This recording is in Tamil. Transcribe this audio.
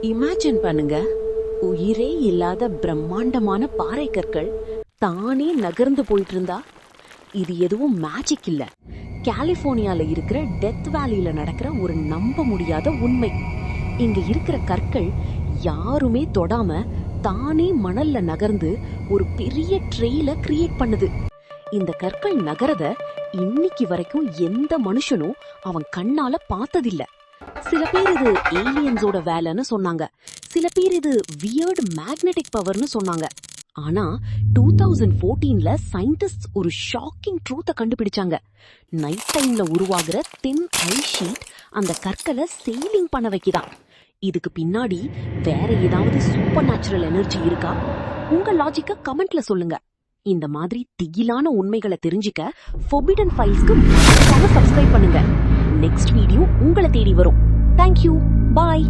இமேஜின் பண்ணுங்க, உயிரே இல்லாத பிரம்மாண்டமான பாறை கற்கள் தானே நகர்ந்து போயிட்டு இருந்தா. இது எதுவும் மேஜிக் இல்ல, கலிபோர்னியால இருக்கிற டெத் வேலியில நடக்கிற ஒரு நம்ப முடியாத உண்மை. இங்க இருக்கிற கற்கள் யாருமே தொடாம தானே மணல்ல நகர்ந்து ஒரு பெரிய ட்ரெயில கிரியேட் பண்ணுது. இந்த கற்கள் நகரத இன்னைக்கு வரைக்கும் எந்த மனுஷனும் அவன் கண்ணால பார்த்ததில்ல. சில பேர் இது ஏலியன்ஸோட வேலைன்னு சொன்னாங்க, சில பேர் இது வியர்ட் மேக்னெட்டிக் பவர்னு சொன்னாங்க. ஆனா 2014ல சயின்டிஸ்ட் ஒரு ஷாக்கிங் ட்ரூத்தை கண்டுபிடிச்சாங்க. நைட் டைம்ல உருவாகிற தின் ஐஸ் ஷீட் அந்த கற்களை செயிலிங் பண்ண வைக்குதான். இதுக்கு பின்னாடி வேற ஏதாவது சூப்பர் நேச்சுரல் எனர்ஜி இருக்கா? உங்க லாஜிக்க கமெண்ட்ல சொல்லுங்க. இந்த மாதிரி திகிலான உண்மைகளை தெரிஞ்சுக்க ஃபோர்பிடன் ஃபைல்ஸ்க்கு மறக்காம சப்ஸ்கிரைப் பண்ணுங்க. நெக்ஸ்ட் வீடியோ உங்களை தேடி வரும். தேங்க்யூ, பாய்.